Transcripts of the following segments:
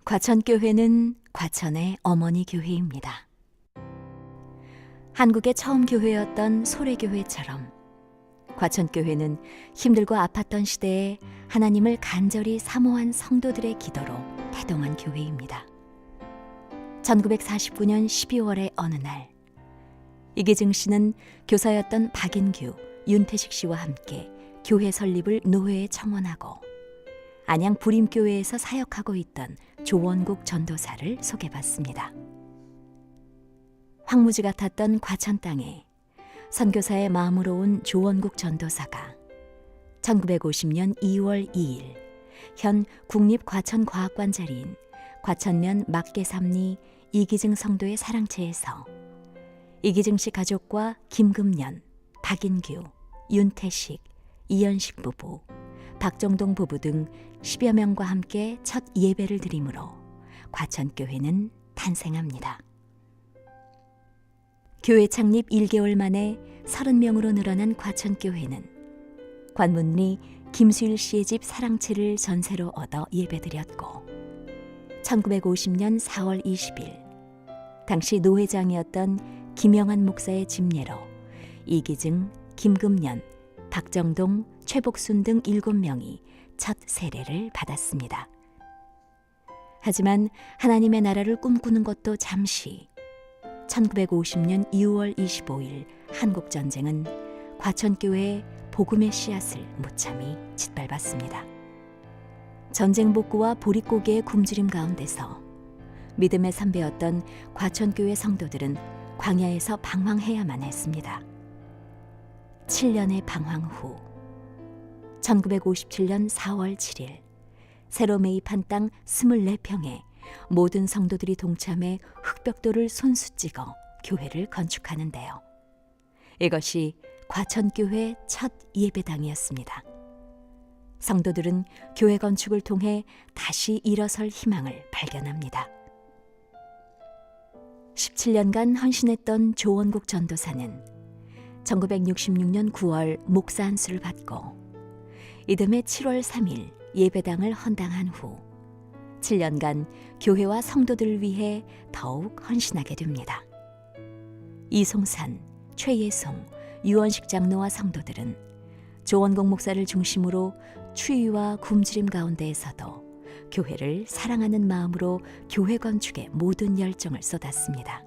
과천교회는 과천의 어머니 교회입니다. 한국의 처음 교회였던 소래교회처럼 과천교회는 힘들고 아팠던 시대에 하나님을 간절히 사모한 성도들의 기도로 태동한 교회입니다. 1949년 12월의 어느 날, 이기증 씨는 교사였던 박인규, 윤태식 씨와 함께 교회 설립을 노회에 청원하고 안양 부림교회에서 사역하고 있던 조원국 전도사를 소개받습니다. 황무지 같았던 과천 땅에 선교사의 마음으로 온 조원국 전도사가 1950년 2월 2일 현 국립과천과학관 자리인 과천면 막계삼리 이기증 성도의 사랑채에서 이기증 씨 가족과 김금년, 박인규, 윤태식, 이연식 부부, 박정동 부부 등 10여 명과 함께 첫 예배를 드리므로 과천교회는 탄생합니다. 교회 창립 1개월 만에 30명으로 늘어난 과천교회는 관문리 김수일 씨의 집 사랑채를 전세로 얻어 예배드렸고 1950년 4월 20일 당시 노회장이었던 김영한 목사의 집례로 이기증, 김금년, 박정동, 최복순 등 7명이 첫 세례를 받았습니다. 하지만 하나님의 나라를 꿈꾸는 것도 잠시 1950년 2월 25일 한국전쟁은 과천교회의 복음의 씨앗을 무참히 짓밟았습니다. 전쟁 복구와 보릿고개의 굶주림 가운데서 믿음의 선배였던 과천교회 성도들은 광야에서 방황해야만 했습니다. 7년의 방황 후 1957년 4월 7일 새로 매입한 땅 24평에 모든 성도들이 동참해 흙벽돌을 손수 찍어 교회를 건축하는데요. 이것이 과천교회 첫 예배당이었습니다. 성도들은 교회 건축을 통해 다시 일어설 희망을 발견합니다. 17년간 헌신했던 조원국 전도사는 1966년 9월 목사 안수를 받고 이듬해 7월 3일 예배당을 헌당한 후 7년간 교회와 성도들을 위해 더욱 헌신하게 됩니다. 이송산, 최예송, 유원식 장로와 성도들은 조원국 목사를 중심으로 추위와 굶주림 가운데에서도 교회를 사랑하는 마음으로 교회 건축에 모든 열정을 쏟았습니다.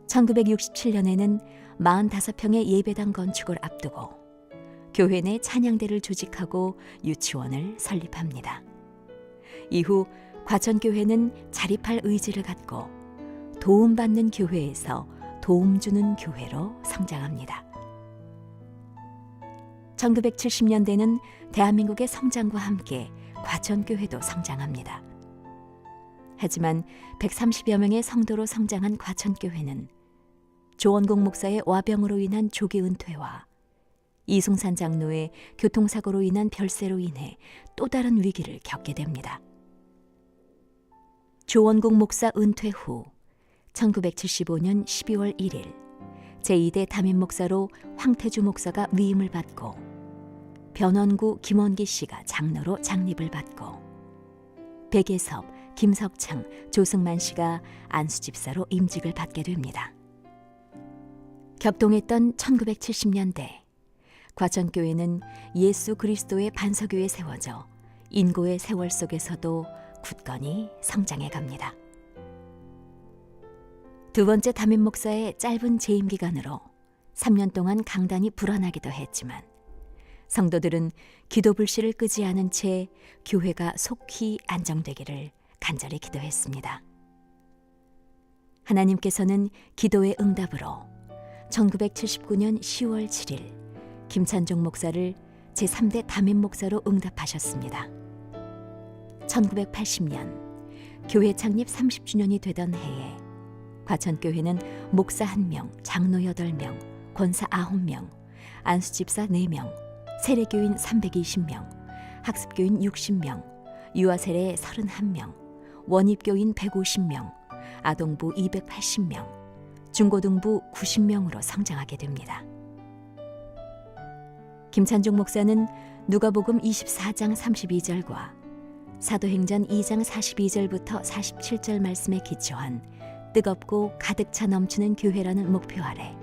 1967년에는 45평의 예배당 건축을 앞두고 교회 내 찬양대를 조직하고 유치원을 설립합니다. 이후 과천교회는 자립할 의지를 갖고 도움받는 교회에서 도움 주는 교회로 성장합니다. 1970년대는 대한민국의 성장과 함께 과천교회도 성장합니다. 하지만 130여 명의 성도로 성장한 과천교회는 조원국 목사의 와병으로 인한 조기 은퇴와 이승산 장로의 교통사고로 인한 별세로 인해 또 다른 위기를 겪게 됩니다. 조원국 목사 은퇴 후 1975년 12월 1일 제2대 담임 목사로 황태주 목사가 위임을 받고 변원구 김원기 씨가 장로로 장립을 받고 백예섭, 김석창, 조승만 씨가 안수집사로 임직을 받게 됩니다. 격동했던 1970년대 과천교회는 예수 그리스도의 반석위에 세워져 인고의 세월 속에서도 굳건히 성장해 갑니다. 두 번째 담임 목사의 짧은 재임 기간으로 3년 동안 강단이 불어나기도 했지만 성도들은 기도 불씨를 끄지 않은 채 교회가 속히 안정되기를 간절히 기도했습니다. 하나님께서는 기도의 응답으로 1979년 10월 7일 김찬종 목사를 제3대 담임 목사로 응답하셨습니다. 1980년 교회 창립 30주년이 되던 해에 과천교회는 목사 1명, 장로 8명, 권사 9명, 안수집사 4명, 세례교인 320명, 학습교인 60명, 유아세례 31명, 원입교인 150명, 아동부 280명, 중고등부 90명으로 성장하게 됩니다. 김찬종 목사는 누가복음 24장 32절과 사도행전 2장 42절부터 47절 말씀에 기초한 뜨겁고 가득 차 넘치는 교회라는 목표 아래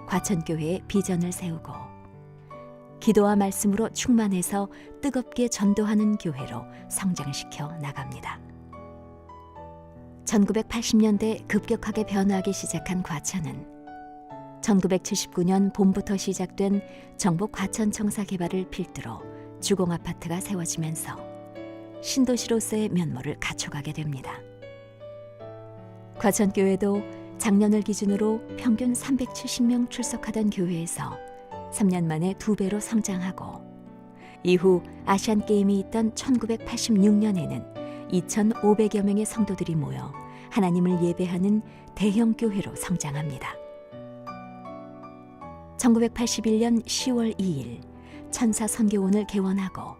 과천교회의 비전을 세우고 기도와 말씀으로 충만해서 뜨겁게 전도하는 교회로 성장시켜 나갑니다. 1980년대 급격하게 변화하기 시작한 과천은 1979년 봄부터 시작된 정부 과천청사 개발을 필두로 주공아파트가 세워지면서 신도시로서의 면모를 갖춰가게 됩니다. 과천교회도 작년을 기준으로 평균 370명 출석하던 교회에서 3년 만에 2배로 성장하고 이후 아시안게임이 있던 1986년에는 2,500여 명의 성도들이 모여 하나님을 예배하는 대형 교회로 성장합니다. 1981년 10월 2일 천사선교원을 개원하고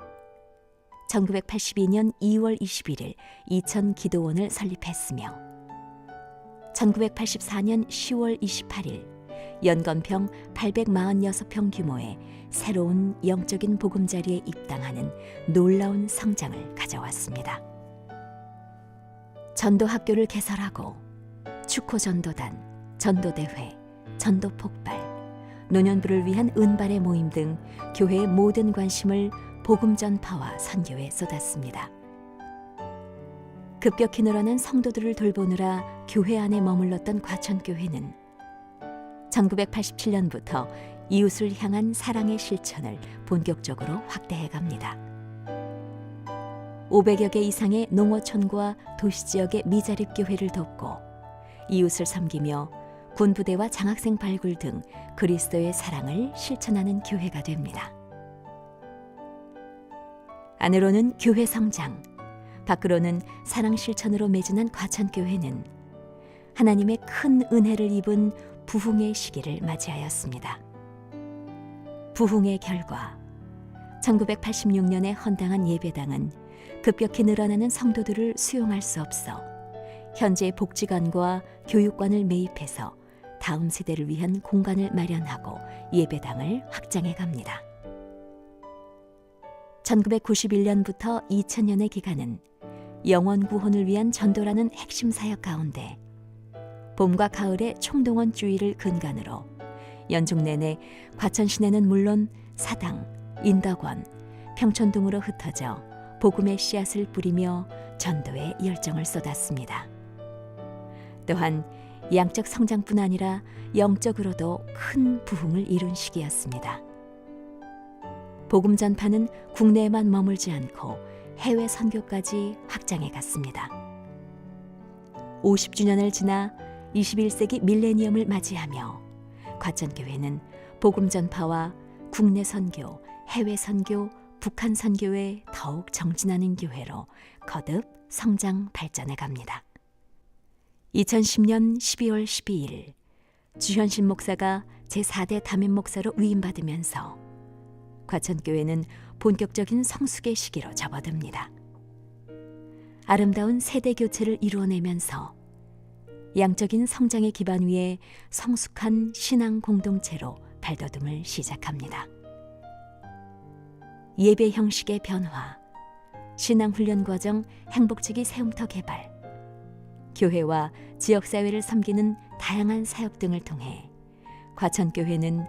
1982년 2월 21일 이천기도원을 설립했으며 1984년 10월 28일 연건평 846평 규모의 새로운 영적인 보금자리에 입당하는 놀라운 성장을 가져왔습니다. 전도학교를 개설하고 축호전도단, 전도대회, 전도폭발, 노년부를 위한 은발의 모임 등 교회의 모든 관심을 복음 전파와 선교에 쏟았습니다. 급격히 늘어난 성도들을 돌보느라 교회 안에 머물렀던 과천교회는 1987년부터 이웃을 향한 사랑의 실천을 본격적으로 확대해 갑니다. 500여 개 이상의 농어촌과 도시지역의 미자립 교회를 돕고 이웃을 섬기며 군부대와 장학생 발굴 등 그리스도의 사랑을 실천하는 교회가 됩니다. 안으로는 교회 성장, 밖으로는 사랑 실천으로 매진한 과천교회는 하나님의 큰 은혜를 입은 부흥의 시기를 맞이하였습니다. 부흥의 결과 1986년에 헌당한 예배당은 급격히 늘어나는 성도들을 수용할 수 없어 현재 복지관과 교육관을 매입해서 다음 세대를 위한 공간을 마련하고 예배당을 확장해 갑니다. 1991년부터 2000년의 기간은 영원 구원을 위한 전도라는 핵심 사역 가운데 봄과 가을의 총동원 주의를 근간으로 연중 내내 과천 시내는 물론 사당, 인덕원, 평촌 등으로 흩어져 복음의 씨앗을 뿌리며 전도에 열정을 쏟았습니다. 또한 양적 성장뿐 아니라 영적으로도 큰 부흥을 이룬 시기였습니다. 복음 전파는 국내에만 머물지 않고 해외 선교까지 확장해 갔습니다. 50주년을 지나 21세기 밀레니엄을 맞이하며 과천교회는 복음 전파와 국내 선교, 해외 선교, 북한 선교에 더욱 정진하는 교회로 거듭 성장 발전해 갑니다. 2010년 12월 12일 주현신 목사가 제4대 담임 목사로 위임받으면서 과천교회는 본격적인 성숙의 시기로 접어듭니다. 아름다운 세대 교체를 이루어내면서 양적인 성장의 기반 위에 성숙한 신앙 공동체로 발돋움을 시작합니다. 예배 형식의 변화, 신앙 훈련 과정 행복지기 세움터 개발, 교회와 지역사회를 섬기는 다양한 사역 등을 통해 과천교회는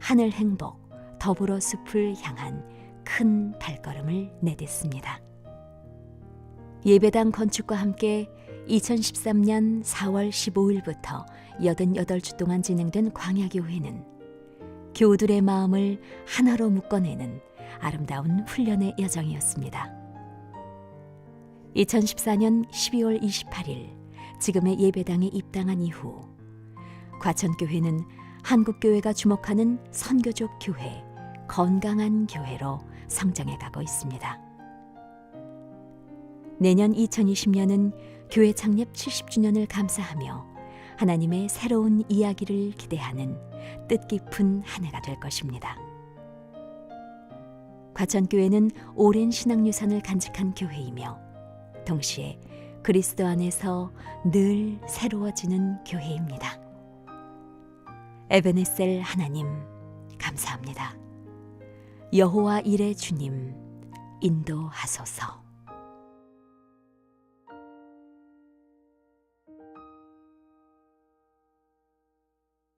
하늘 행복, 더불어 숲을 향한 큰 발걸음을 내딛습니다. 예배당 건축과 함께 2013년 4월 15일부터 88주 동안 진행된 광야교회는 교우들의 마음을 하나로 묶어내는 아름다운 훈련의 여정이었습니다. 2014년 12월 28일 지금의 예배당에 입당한 이후 과천교회는 한국교회가 주목하는 선교적 교회, 건강한 교회로 성장해 가고 있습니다. 내년 2020년은 교회 창립 70주년을 감사하며 하나님의 새로운 이야기를 기대하는 뜻깊은 한 해가 될 것입니다. 과천교회는 오랜 신앙유산을 간직한 교회이며 동시에 그리스도 안에서 늘 새로워지는 교회입니다. 에베네셀 하나님 감사합니다. 여호와 일의 주님 인도하소서.